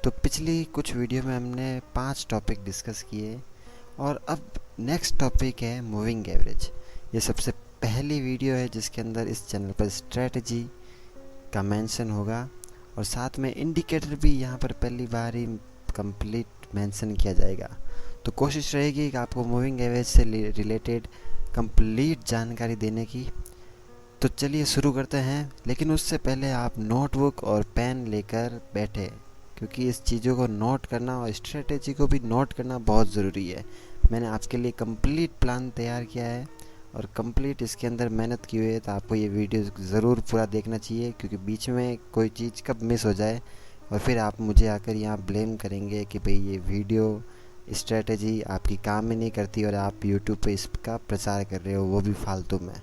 तो पिछली कुछ वीडियो में हमने 5 टॉपिक डिस्कस किए और अब नेक्स्ट टॉपिक है मूविंग एवरेज। ये सबसे पहली वीडियो है जिसके अंदर इस चैनल पर स्ट्रेटजी का मेंशन होगा और साथ में इंडिकेटर भी यहाँ पर पहली बार ही कंप्लीट मेंशन किया जाएगा। तो कोशिश रहेगी कि आपको मूविंग एवरेज से रिलेटेड कंप्लीट जानकारी देने की। तो चलिए शुरू करते हैं, लेकिन उससे पहले आप नोटबुक और पेन लेकर बैठे, क्योंकि इस चीज़ों को नोट करना और स्ट्रेटेजी को भी नोट करना बहुत ज़रूरी है। मैंने आपके लिए कंप्लीट प्लान तैयार किया है और कंप्लीट इसके अंदर मेहनत की हुई है, तो आपको ये वीडियो ज़रूर पूरा देखना चाहिए, क्योंकि बीच में कोई चीज़ कब मिस हो जाए और फिर आप मुझे आकर यहाँ ब्लेम करेंगे कि भाई ये वीडियो स्ट्रेटेजी आपकी काम ही नहीं करती और आप यूट्यूब पे इसका प्रचार कर रहे हो, वो भी फालतू में।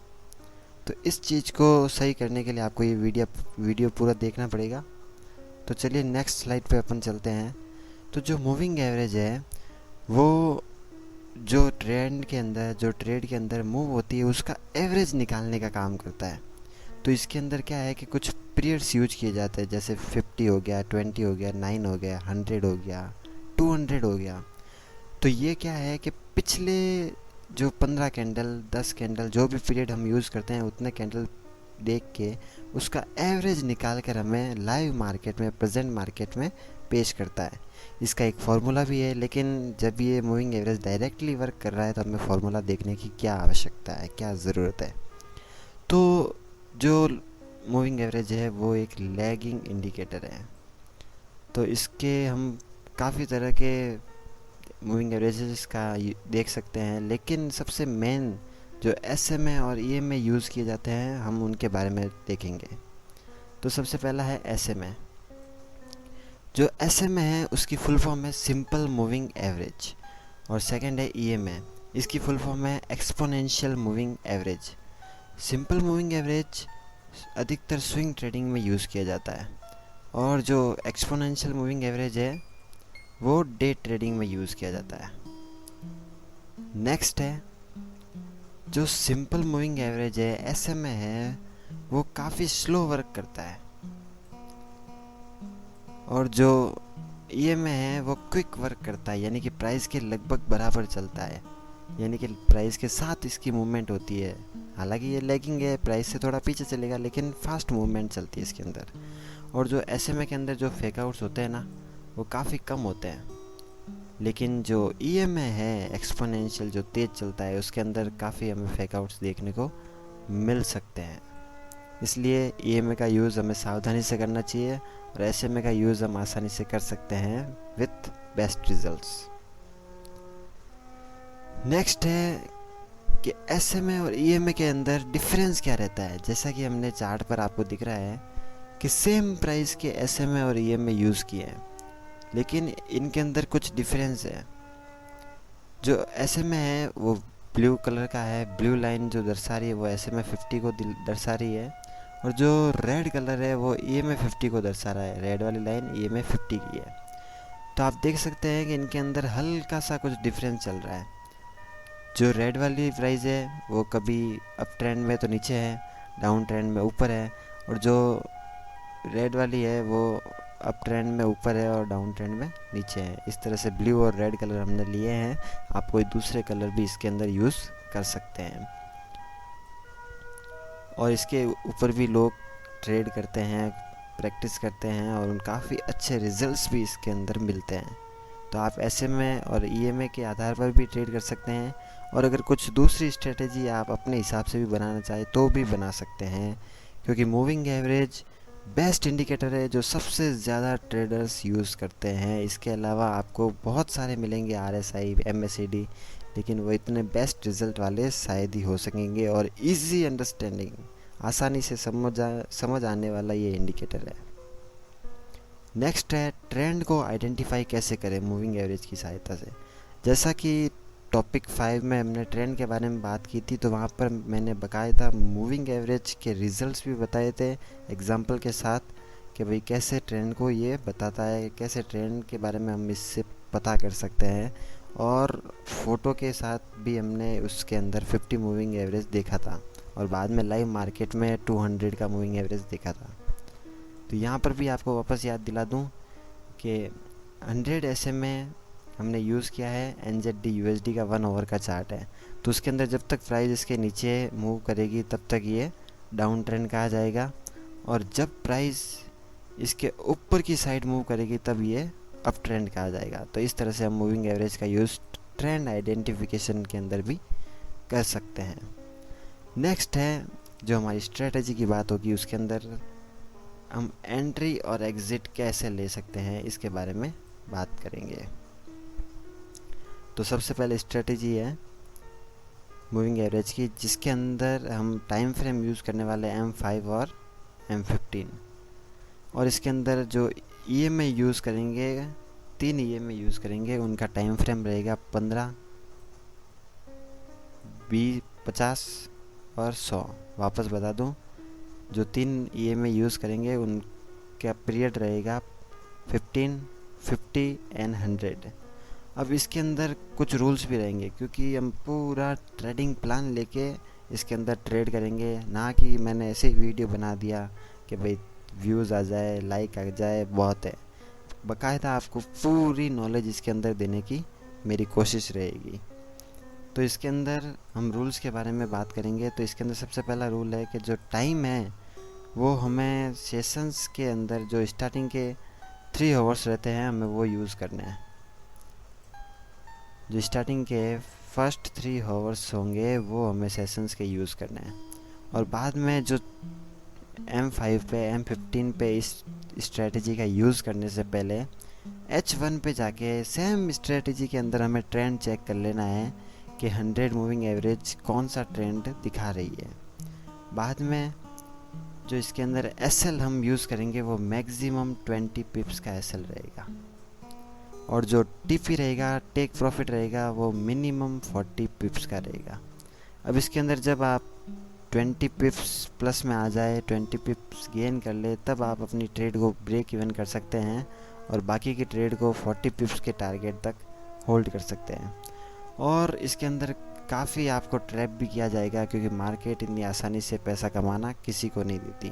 तो इस चीज़ को सही करने के लिए आपको ये वीडियो पूरा देखना पड़ेगा। तो चलिए नेक्स्ट स्लाइड पे अपन चलते हैं। तो जो मूविंग एवरेज है वो जो ट्रेड के अंदर मूव होती है उसका एवरेज निकालने का काम करता है। तो इसके अंदर क्या है कि कुछ पीरियड्स यूज किए जाते हैं, जैसे 50 हो गया, 20 हो गया, 9 हो गया, 100 हो गया, 200 हो गया। तो ये क्या है कि पिछले जो 15 कैंडल, 10 कैंडल, जो भी पीरियड हम यूज़ करते हैं उतने कैंडल देख के उसका एवरेज निकाल कर हमें लाइव मार्केट में, प्रेजेंट मार्केट में पेश करता है। इसका एक फार्मूला भी है, लेकिन जब ये मूविंग एवरेज डायरेक्टली वर्क कर रहा है तो हमें फार्मूला देखने की क्या आवश्यकता है, क्या ज़रूरत है। तो जो मूविंग एवरेज है वो एक लैगिंग इंडिकेटर है। तो इसके हम काफ़ी तरह के मूविंग एवरेजेस का देख सकते हैं, लेकिन सबसे मेन जो SMA और EMA यूज़ किए जाते हैं हम उनके बारे में देखेंगे। तो सबसे पहला है SMA। जो SMA है उसकी फुल फॉर्म है सिंपल मूविंग एवरेज, और सेकंड है EMA, इसकी फुल फॉर्म है exponential moving average. Simple moving average अधिकतर स्विंग ट्रेडिंग में यूज़ किया जाता है, और जो एक्सपोनेंशियल मूविंग एवरेज है वो डे ट्रेडिंग में यूज़ किया जाता है। नेक्स्ट है जो सिंपल मूविंग एवरेज है, SMA है, वो काफ़ी स्लो वर्क करता है, और जो EMA है वो क्विक वर्क करता है, यानी कि प्राइस के लगभग बराबर चलता है, यानी कि प्राइस के साथ इसकी मूवमेंट होती है। हालांकि ये लैगिंग है, प्राइस से थोड़ा पीछे चलेगा, लेकिन फास्ट मूवमेंट चलती है इसके अंदर। और जो SMA के अंदर जो फेक आउट्स होते हैं ना, वो काफ़ी कम होते हैं, लेकिन जो EMA है एक्सपोनेंशियल, जो तेज़ चलता है, उसके अंदर काफ़ी हमें फेक आउट्स देखने को मिल सकते हैं। इसलिए EMA का यूज़ हमें सावधानी से करना चाहिए और SMA का यूज़ हम आसानी से कर सकते हैं विथ बेस्ट रिजल्ट्स। नेक्स्ट है कि SMA और EMA के अंदर डिफरेंस क्या रहता है। जैसा कि हमने चार्ट पर आपको दिख रहा है कि सेम प्राइस के SMA और EMA यूज़ किए हैं, लेकिन इनके अंदर कुछ डिफरेंस है। जो SMA है वो ब्लू कलर का है, ब्लू लाइन जो दर्शा रही है वो SMA 50 को दर्शा रही है, और जो रेड कलर है वो EMA 50 को दर्शा रहा है। रेड वाली लाइन EMA 50 की है। तो आप देख सकते हैं कि इनके अंदर हल्का सा कुछ डिफरेंस चल रहा है। जो रेड वाली प्राइस है वो कभी अप ट्रेंड में तो नीचे है, डाउन ट्रेंड में ऊपर है, और जो रेड वाली है वो अप ट्रेंड में ऊपर है और डाउन ट्रेंड में नीचे है। इस तरह से ब्लू और रेड कलर हमने लिए हैं। आप कोई दूसरे कलर भी इसके अंदर यूज़ कर सकते हैं, और इसके ऊपर भी लोग ट्रेड करते हैं, प्रैक्टिस करते हैं, और उन काफ़ी अच्छे रिजल्ट्स भी इसके अंदर मिलते हैं। तो आप SMA और EMA के आधार पर भी ट्रेड कर सकते हैं, और अगर कुछ दूसरी स्ट्रेटेजी आप अपने हिसाब से भी बनाना चाहें तो भी बना सकते हैं, क्योंकि मूविंग एवरेज बेस्ट इंडिकेटर है जो सबसे ज़्यादा ट्रेडर्स यूज़ करते हैं। इसके अलावा आपको बहुत सारे मिलेंगे RSI, MACD, लेकिन वो इतने बेस्ट रिज़ल्ट वाले शायद ही हो सकेंगे, और इजी अंडरस्टैंडिंग, आसानी से समझ आने वाला ये इंडिकेटर है। नेक्स्ट है ट्रेंड को आइडेंटिफाई कैसे करें मूविंग एवरेज की सहायता से। जैसा कि टॉपिक 5 में हमने ट्रेंड के बारे में बात की थी, तो वहाँ पर मैंने बाकायदा मूविंग एवरेज के रिजल्ट्स भी बताए थे एग्जांपल के साथ, कि भाई कैसे ट्रेंड को ये बताता है, कैसे ट्रेंड के बारे में हम इससे पता कर सकते हैं, और फोटो के साथ भी हमने उसके अंदर 50 मूविंग एवरेज देखा था, और बाद में लाइव मार्केट में 200 का मूविंग एवरेज देखा था। तो यहाँ पर भी आपको वापस याद दिला दूँ कि 100 SMA में हमने यूज़ किया है NZD USD का 1 आवर का चार्ट है, तो उसके अंदर जब तक प्राइस इसके नीचे मूव करेगी तब तक ये डाउन ट्रेंड कहा जाएगा, और जब प्राइस इसके ऊपर की साइड मूव करेगी तब ये अप ट्रेंड कहा जाएगा। तो इस तरह से हम मूविंग एवरेज का यूज़ ट्रेंड आइडेंटिफिकेशन के अंदर भी कर सकते हैं। नेक्स्ट है जो हमारी स्ट्रेटजी की बात होगी, उसके अंदर हम एंट्री और एग्ज़िट कैसे ले सकते हैं इसके बारे में बात करेंगे। तो सबसे पहले स्ट्रेटजी है मूविंग एवरेज की, जिसके अंदर हम टाइम फ्रेम यूज़ करने वाले M5 और M15, और इसके अंदर जो EMA यूज़ करेंगे, 3 EMA यूज़ करेंगे, उनका टाइम फ्रेम रहेगा 15, 20, 50 और 100। वापस बता दूं, जो 3 EMA यूज़ करेंगे उनका पीरियड रहेगा 15, 50 एंड 100। अब इसके अंदर कुछ रूल्स भी रहेंगे, क्योंकि हम पूरा ट्रेडिंग प्लान लेके इसके अंदर ट्रेड करेंगे, ना कि मैंने ऐसे ही वीडियो बना दिया कि भाई व्यूज़ आ जाए, लाइक आ जाए, बहुत है। बाकायदा आपको पूरी नॉलेज इसके अंदर देने की मेरी कोशिश रहेगी। तो इसके अंदर हम रूल्स के बारे में बात करेंगे। तो इसके अंदर सबसे पहला रूल है कि जो टाइम है वो हमें सेशंस के अंदर जो स्टार्टिंग के 3 आवर्स रहते हैं हमें वो यूज़ करने हैं। जो स्टार्टिंग के फर्स्ट 3 आवर्स होंगे वो हमें सेशंस के यूज़ करने हैं, और बाद में जो M5 पे M15 पे इस स्ट्रेटजी का यूज़ करने से पहले H1 पे जाके सेम स्ट्रेटजी के अंदर हमें ट्रेंड चेक कर लेना है कि 100 मूविंग एवरेज कौन सा ट्रेंड दिखा रही है। बाद में जो इसके अंदर SL हम यूज़ करेंगे वो मैक्सिमम 20 पिप्स का SL रहेगा, और जो TP रहेगा, टेक प्रॉफिट रहेगा, वो मिनिमम 40 पिप्स का रहेगा। अब इसके अंदर जब आप 20 पिप्स प्लस में आ जाए, 20 पिप्स गेन कर ले, तब आप अपनी ट्रेड को ब्रेक इवन कर सकते हैं, और बाकी की ट्रेड को 40 पिप्स के टारगेट तक होल्ड कर सकते हैं। और इसके अंदर काफ़ी आपको ट्रैप भी किया जाएगा, क्योंकि मार्केट इतनी आसानी से पैसा कमाना किसी को नहीं देती।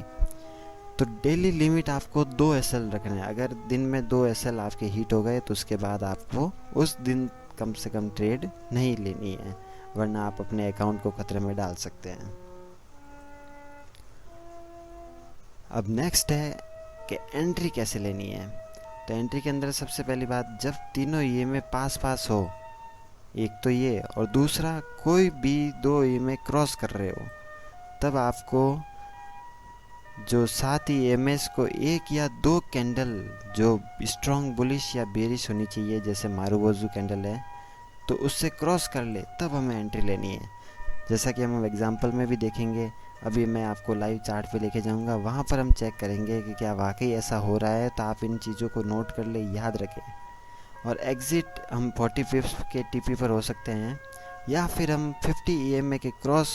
तो डेली लिमिट आपको 2 SL रखना है। अगर दिन में 2 SL आपके हिट हो गए तो उसके बाद आपको उस दिन कम से कम ट्रेड नहीं लेनी है, वरना आप अपने अकाउंट को खतरे में डाल सकते हैं। अब नेक्स्ट है कि एंट्री कैसे लेनी है। तो एंट्री के अंदर सबसे पहली बात, जब तीनों EMA पास हो, एक तो ये, और दूसरा कोई भी 2 EMA क्रॉस कर रहे हो, तब आपको जो 7 EMAs को 1 या 2 कैंडल जो स्ट्रॉन्ग बुलिश या बेरिश होनी चाहिए, जैसे मारुबोजू कैंडल है, तो उससे क्रॉस कर ले तब हमें एंट्री लेनी है। जैसा कि हम एग्जांपल में भी देखेंगे, अभी मैं आपको लाइव चार्ट पे लेके जाऊंगा, वहाँ पर हम चेक करेंगे कि क्या वाकई ऐसा हो रहा है। तो आप इन चीज़ों को नोट कर ले, याद रखें। और एग्ज़िट हम 40 पिप्स के TP पर हो सकते हैं, या फिर हम 50 EMA के क्रॉस,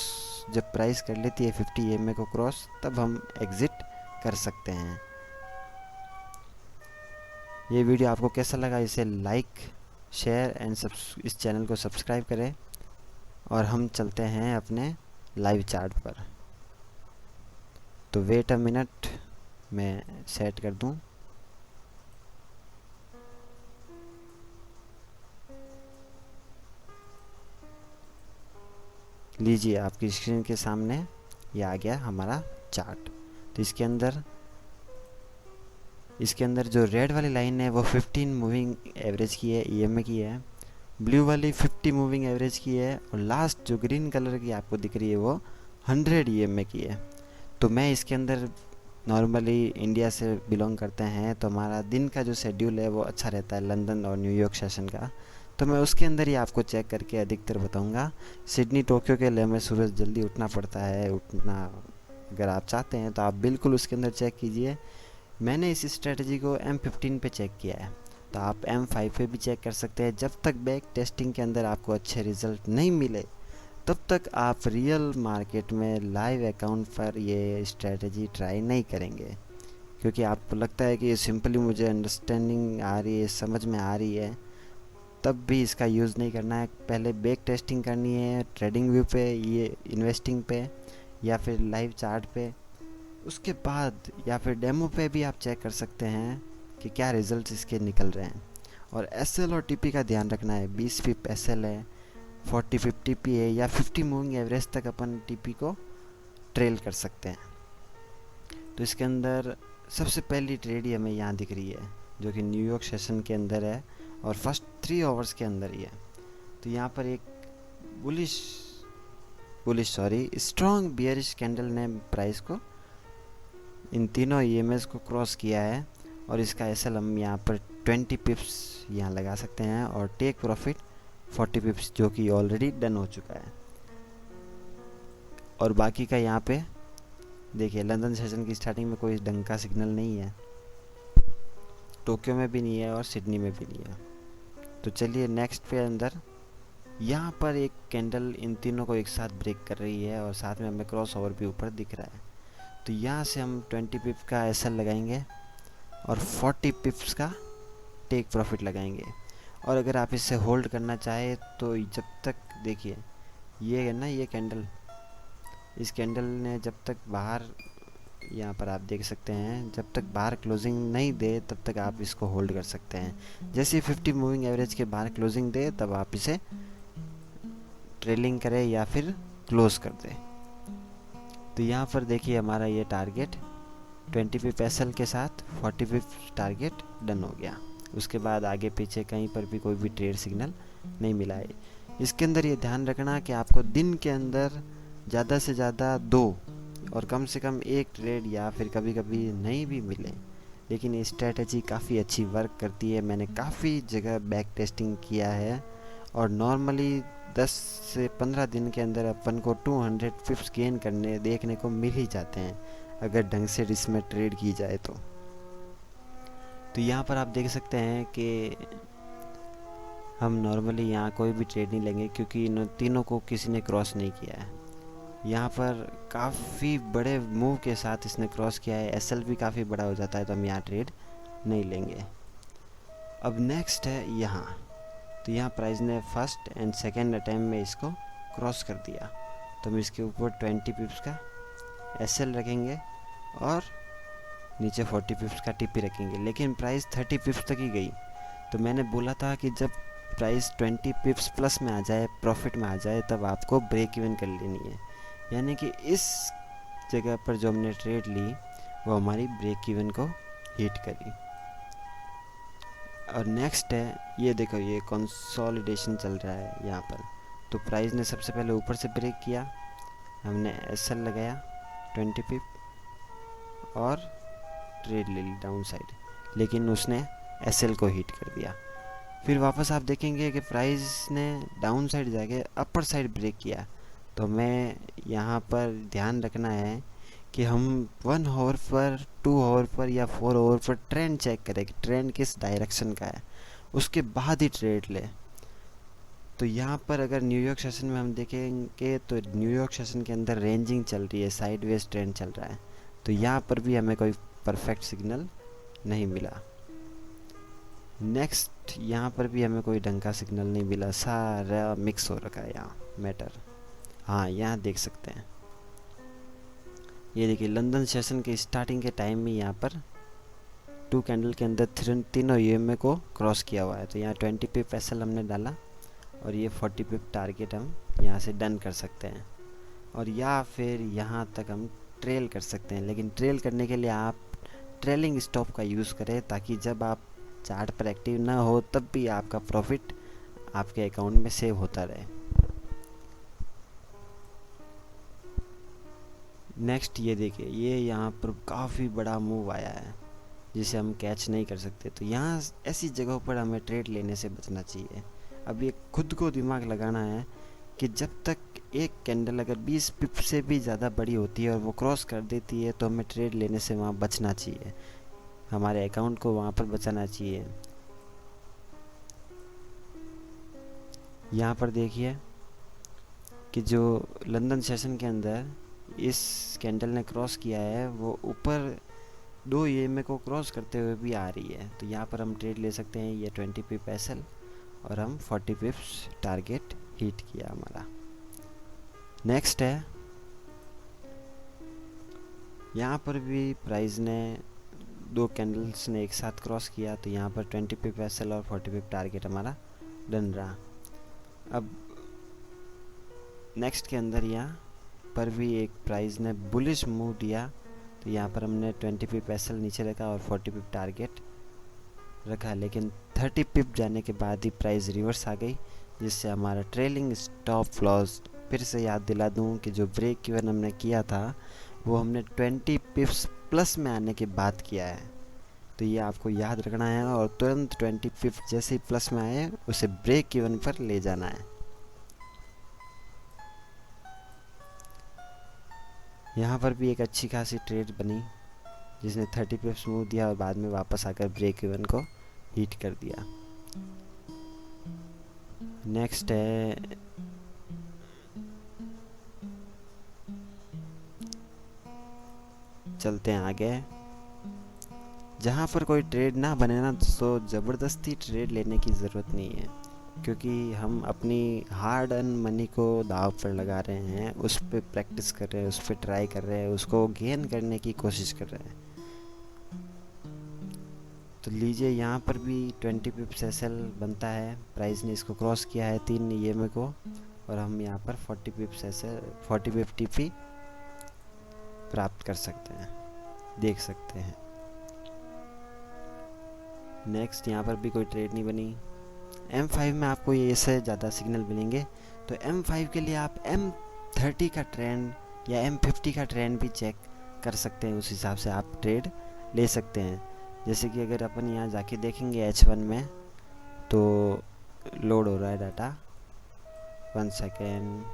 जब प्राइस कर लेती है 50 EMA को क्रॉस, तब हम एग्ज़िट कर सकते हैं। ये वीडियो आपको कैसा लगा, इसे लाइक, शेयर एंड इस चैनल को सब्सक्राइब करें, और हम चलते हैं अपने लाइव चार्ट पर। तो वेट अ मिनट, मैं सेट कर दूं। लीजिए, आपकी स्क्रीन के सामने ये आ गया हमारा चार्ट। तो इसके अंदर जो रेड वाली लाइन है वो 15 मूविंग एवरेज की है, EMA की है। ब्लू वाली 50 मूविंग एवरेज की है, और लास्ट जो ग्रीन कलर की आपको दिख रही है वो 100 EMA की है। तो मैं इसके अंदर नॉर्मली इंडिया से बिलोंग करते हैं, तो हमारा दिन का जो शेड्यूल है वो अच्छा रहता है लंदन और न्यूयॉर्क सेशन का, तो मैं उसके अंदर ही आपको चेक करके अधिकतर बताऊंगा। सिडनी टोक्यो के लिए हमें सुबह जल्दी उठना पड़ता है, अगर आप चाहते हैं तो आप बिल्कुल उसके अंदर चेक कीजिए। मैंने इस स्ट्रेटजी को M15 पे चेक किया है, तो आप M5 पे भी चेक कर सकते हैं। जब तक बैक टेस्टिंग के अंदर आपको अच्छे रिजल्ट नहीं मिले, तब तक आप रियल मार्केट में लाइव अकाउंट पर ये स्ट्रेटजी ट्राई नहीं करेंगे, क्योंकि आपको लगता है कि ये सिंपली मुझे अंडरस्टैंडिंग आ रही है, समझ में आ रही है, तब भी इसका यूज़ नहीं करना है। पहले बैक टेस्टिंग करनी है ट्रेडिंग व्यू पे, ये इन्वेस्टिंग पे, या फिर लाइव चार्ट पे। उसके बाद या फिर डेमो पे भी आप चेक कर सकते हैं कि क्या रिजल्ट्स इसके निकल रहे हैं। और एसएल और टीपी का ध्यान रखना है। 20 पिप एसएल है, 40 पिप टीपी है, या 50 मूविंग एवरेज तक अपन टीपी को ट्रेल कर सकते हैं। तो इसके अंदर सबसे पहली ट्रेड ही हमें यहाँ दिख रही है, जो कि न्यूयॉर्क सेशन के अंदर है और फर्स्ट 3 आवर्स के अंदर ही है। तो यहाँ पर एक स्ट्रॉन्ग बियरिश कैंडल ने प्राइस को इन तीनों ईएमएस को क्रॉस किया है, और इसका एसएल हम यहाँ पर 20 पिप्स यहाँ लगा सकते हैं और टेक प्रॉफिट 40 पिप्स, जो कि ऑलरेडी डन हो चुका है। और बाकी का यहाँ पे देखिए, लंदन सेशन की स्टार्टिंग में कोई ढंग का सिग्नल नहीं है, टोक्यो में भी नहीं है और सिडनी में भी नहीं है। तो चलिए नेक्स्ट पे अंदर, यहाँ पर एक कैंडल इन तीनों को एक साथ ब्रेक कर रही है और साथ में हमें क्रॉस ओवर भी ऊपर दिख रहा है। तो यहाँ से हम 20 पिप्स का एसएल लगाएंगे और 40 पिप्स का टेक प्रॉफिट लगाएंगे। और अगर आप इसे होल्ड करना चाहे तो जब तक, देखिए ये है ना, ये कैंडल, इस कैंडल ने जब तक बाहर, यहाँ पर आप देख सकते हैं, जब तक बाहर क्लोजिंग नहीं दे तब तक आप इसको होल्ड कर सकते हैं। जैसे 50 मूविंग एवरेज के बाहर क्लोजिंग दे तब आप इसे ट्रेलिंग करें या फिर क्लोज कर दें। तो यहाँ पर देखिए हमारा ये टारगेट 20 पिप एसएल के साथ 40 पिप टारगेट डन हो गया। उसके बाद आगे पीछे कहीं पर भी कोई भी ट्रेड सिग्नल नहीं मिला है। इसके अंदर ये ध्यान रखना कि आपको दिन के अंदर ज़्यादा से ज़्यादा 2 और कम से कम 1 ट्रेड या फिर कभी कभी नहीं भी मिले, लेकिन ये स्ट्रेटजी काफ़ी अच्छी वर्क करती है। मैंने काफ़ी जगह बैक टेस्टिंग किया है और नॉर्मली 10 से 15 दिन के अंदर अपन को 200 पिप्स गेन करने देखने को मिल ही जाते हैं, अगर ढंग से इसमें ट्रेड की जाए तो। यहाँ पर आप देख सकते हैं कि हम नॉर्मली यहाँ कोई भी ट्रेड नहीं लेंगे, क्योंकि इन तीनों को किसी ने क्रॉस नहीं किया है। यहाँ पर काफ़ी बड़े मूव के साथ इसने क्रॉस किया है, एसएल भी काफ़ी बड़ा हो जाता है, तो हम यहाँ ट्रेड नहीं लेंगे। अब नेक्स्ट है यहाँ, तो यहाँ प्राइस ने फर्स्ट एंड सेकेंड अटैम्प्ट में इसको क्रॉस कर दिया, तो हम इसके ऊपर 20 पिप्स का एसएल रखेंगे और नीचे 40 पिप्स का टीपी रखेंगे। लेकिन प्राइस 30 पिप्स तक ही गई, तो मैंने बोला था कि जब प्राइस 20 पिप्स प्लस में आ जाए, प्रॉफिट में आ जाए, तब आपको ब्रेक इवन कर लेनी है। यानी कि इस जगह पर जो हमने ट्रेड ली वो हमारी ब्रेक इवन को हिट करी। और नेक्स्ट है, ये देखो, ये कंसोलिडेशन चल रहा है यहाँ पर। तो प्राइस ने सबसे पहले ऊपर से ब्रेक किया, हमने एसएल लगाया 20 पिप और ट्रेड ले ली डाउन साइड, लेकिन उसने एसएल को हिट कर दिया। फिर वापस आप देखेंगे कि प्राइस ने डाउन साइड जाके अपर साइड ब्रेक किया। तो हमें यहाँ पर ध्यान रखना है कि हम 1 आवर पर, 2 आवर पर या 4 आवर पर ट्रेंड चेक करें कि ट्रेंड किस डायरेक्शन का है, उसके बाद ही ट्रेड लें। तो यहाँ पर अगर न्यूयॉर्क सेशन में हम देखेंगे तो न्यूयॉर्क सेशन के अंदर रेंजिंग चल रही है, साइडवेज ट्रेंड चल रहा है। तो यहाँ पर भी हमें कोई परफेक्ट सिग्नल नहीं मिला। नेक्स्ट यहाँ पर भी हमें कोई ढंग का सिग्नल नहीं मिला, सारा मिक्स हो रखा है यहाँ मैटर। हाँ, यहाँ देख सकते हैं, ये देखिए लंदन सेशन के स्टार्टिंग के टाइम में यहाँ पर 2 कैंडल के अंदर तीनों ईएमए को क्रॉस किया हुआ है। तो यहाँ 20 पिप एसएल हमने डाला और ये 40 पिप टारगेट हम यहाँ से डन कर सकते हैं, और या फिर यहाँ तक हम ट्रेल कर सकते हैं। लेकिन ट्रेल करने के लिए आप ट्रेलिंग स्टॉप का यूज़ करें, ताकि जब आप चार्ट पर एक्टिव ना हो तब भी आपका प्रॉफिट आपके अकाउंट में सेव होता रहे। नेक्स्ट ये देखिए, ये यहाँ पर काफ़ी बड़ा मूव आया है जिसे हम कैच नहीं कर सकते। तो यहाँ ऐसी जगहों पर हमें ट्रेड लेने से बचना चाहिए। अब ये खुद को दिमाग लगाना है कि जब तक एक कैंडल अगर 20 पिप से भी ज़्यादा बड़ी होती है और वो क्रॉस कर देती है, तो हमें ट्रेड लेने से वहाँ बचना चाहिए, हमारे अकाउंट को वहाँ पर बचाना चाहिए। यहाँ पर देखिए कि जो लंदन सेशन के अंदर इस कैंडल ने क्रॉस किया है, वो ऊपर 2 ईएमए को क्रॉस करते हुए भी आ रही है। तो यहाँ पर हम ट्रेड ले सकते हैं। ये 20 पिप एसएल और हम 40 पिप्स टारगेट हिट किया हमारा। नेक्स्ट है, यहाँ पर भी प्राइस ने दो कैंडल्स ने एक साथ क्रॉस किया तो यहाँ पर 20 पिप एसएल और 40 पिप टारगेट हमारा डन रहा। अब नेक्स्ट के अंदर यहाँ पर भी एक प्राइस ने बुलिश मूव दिया तो यहाँ पर हमने 20 पिप एसएल नीचे रखा और 40 पिप टारगेट रखा, लेकिन 30 पिप जाने के बाद ही प्राइस रिवर्स आ गई, जिससे हमारा ट्रेलिंग स्टॉप लॉस, फिर से याद दिला दूं कि जो ब्रेक इवन हमने किया था वो हमने 20 पिप्स प्लस में आने के बाद किया है। तो ये आपको याद रखना है और तुरंत 20 पिप जैसे ही प्लस में आए उसे ब्रेक इवन पर ले जाना है। यहाँ पर भी एक अच्छी खासी ट्रेड बनी जिसने 30 पिप्स मूव दिया और बाद में वापस आकर ब्रेक इवन को हिट कर दिया। नेक्स्ट है चलते हैं आगे। जहाँ पर कोई ट्रेड ना बने ना तो ज़बरदस्ती ट्रेड लेने की ज़रूरत नहीं है, क्योंकि हम अपनी हार्ड अर्न मनी को दाव पर लगा रहे हैं, उस पर प्रैक्टिस कर रहे हैं, उस पर ट्राई कर रहे हैं, उसको गेन करने की कोशिश कर रहे हैं। तो लीजिए यहाँ पर भी 20 पिप्स एसएल बनता है, प्राइस ने इसको क्रॉस किया है 3 EMA को और हम यहाँ पर 40 पिप्स एसएल 40 पिप टीपी प्राप्त कर सकते हैं, देख सकते हैं। नेक्स्ट यहाँ पर भी कोई ट्रेड नहीं बनी। M5 में आपको ये इससे ज़्यादा सिग्नल मिलेंगे, तो M5 के लिए आप M30 का ट्रेंड या M50 का ट्रेंड भी चेक कर सकते हैं, उस हिसाब से आप ट्रेड ले सकते हैं। जैसे कि अगर अपन यहाँ जाके देखेंगे H1 में तो लोड हो रहा है डाटा, 1 सेकेंड,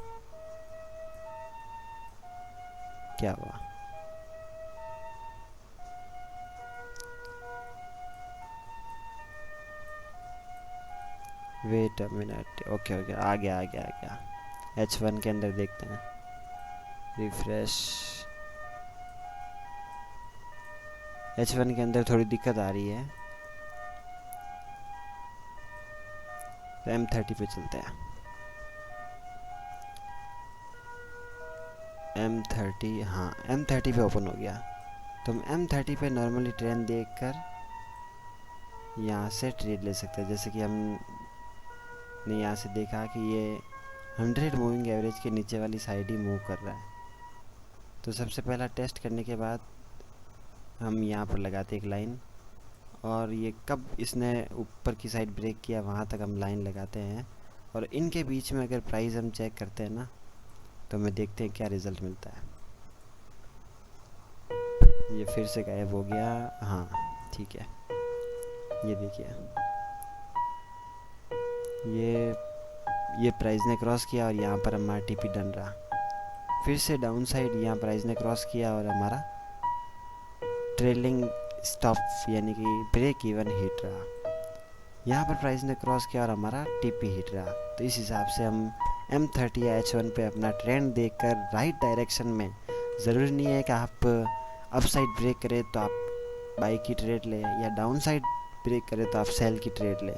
क्या हुआ, वेट अ मिनट, ओके आ गया। H1 के अंदर देखते हैं, रिफ्रेश। H1 के अंदर थोड़ी दिक्कत आ रही है, तो M30 पे चलते हैं। M30, हाँ M30 पे ओपन हो गया, तो हम M30 पे नॉर्मली ट्रेंड देखकर यहाँ से ट्रेड ले सकते हैं। जैसे कि हमने यहाँ से देखा कि ये 100 मूविंग एवरेज के नीचे वाली साइड ही मूव कर रहा है, तो सबसे पहला टेस्ट करने के बाद हम यहाँ पर लगाते एक लाइन, और ये कब इसने ऊपर की साइड ब्रेक किया वहाँ तक हम लाइन लगाते हैं, और इनके बीच में अगर प्राइस हम चेक करते हैं ना तो हमें देखते हैं क्या रिज़ल्ट मिलता है। ये फिर से गायब हो गया, हाँ ठीक है, ये देखिए ये प्राइस ने क्रॉस किया और यहाँ पर हमारा टीपी डन रहा। फिर से डाउन साइड यहाँ प्राइस ने क्रॉस किया और हमारा ट्रेलिंग स्टॉप यानी कि ब्रेक इवन हिट रहा। यहाँ पर प्राइस ने क्रॉस किया और हमारा टीपी हिट रहा। तो इस हिसाब से हम M30 या H1 पे अपना ट्रेंड देखकर राइट डायरेक्शन में, ज़रूरी नहीं है कि आप अप साइड ब्रेक करें तो आप बाई की ट्रेड लें या डाउन साइड ब्रेक करें तो आप सेल की ट्रेड लें,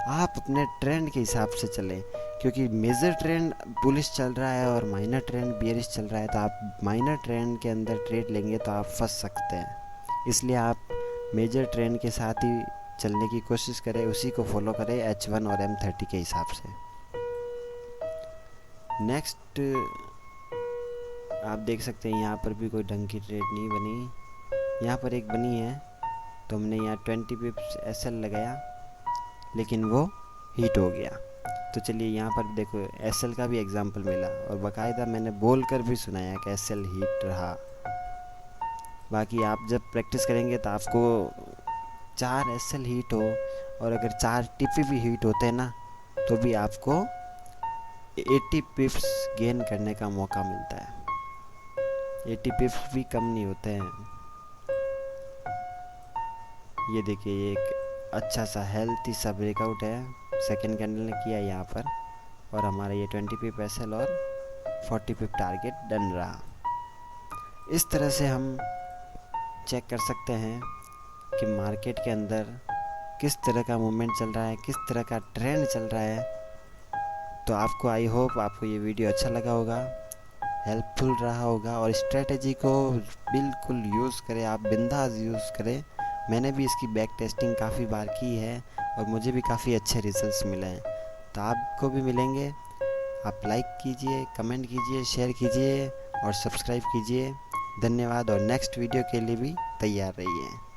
आप अपने ट्रेंड के हिसाब से चलें, क्योंकि मेजर ट्रेंड बुलिश चल रहा है और माइनर ट्रेंड बियरिश चल रहा है, तो आप माइनर ट्रेंड के अंदर ट्रेड लेंगे तो आप फंस सकते हैं। इसलिए आप मेजर ट्रेंड के साथ ही चलने की कोशिश करें, उसी को फॉलो करें H1 और M30 के हिसाब से। नेक्स्ट आप देख सकते हैं यहाँ पर भी कोई ढंग की ट्रेड नहीं बनी, यहाँ पर एक बनी है तो हमने यहाँ 20 पिप्स एसएल लगाया लेकिन वो हीट हो गया। तो चलिए यहाँ पर देखो एसएल का भी एग्जांपल मिला और बाकायदा मैंने बोल कर भी सुनाया कि एसएल हीट रहा। बाकी आप जब प्रैक्टिस करेंगे तो आपको 4 एसएल हीट हो और अगर 4 टीपी भी हीट होते हैं ना तो भी आपको 80 पिप्स गेन करने का मौका मिलता है। 80 पिप्स भी कम नहीं होते हैं। ये देखिए ये एक अच्छा सा हेल्थी सा ब्रेकआउट है, सेकेंड कैंडल ने किया यहाँ पर, और हमारा ये 20 पिप एसएल और 40 पिप टारगेट डन रहा। इस तरह से हम चेक कर सकते हैं कि मार्केट के अंदर किस तरह का मूवमेंट चल रहा है, किस तरह का ट्रेंड चल रहा है। तो आपको आई होप आपको ये वीडियो अच्छा लगा होगा, हेल्पफुल रहा होगा, और स्ट्रेटजी को बिल्कुल यूज़ करें, आप बिंदास यूज़ करें मैंने भी इसकी बैक टेस्टिंग काफ़ी बार की है और मुझे भी काफ़ी अच्छे रिजल्ट्स मिले हैं। तो आपको भी मिलेंगे। आप लाइक कीजिए, कमेंट कीजिए, शेयर कीजिए और सब्सक्राइब कीजिए। धन्यवाद और नेक्स्ट वीडियो के लिए भी तैयार रहिए।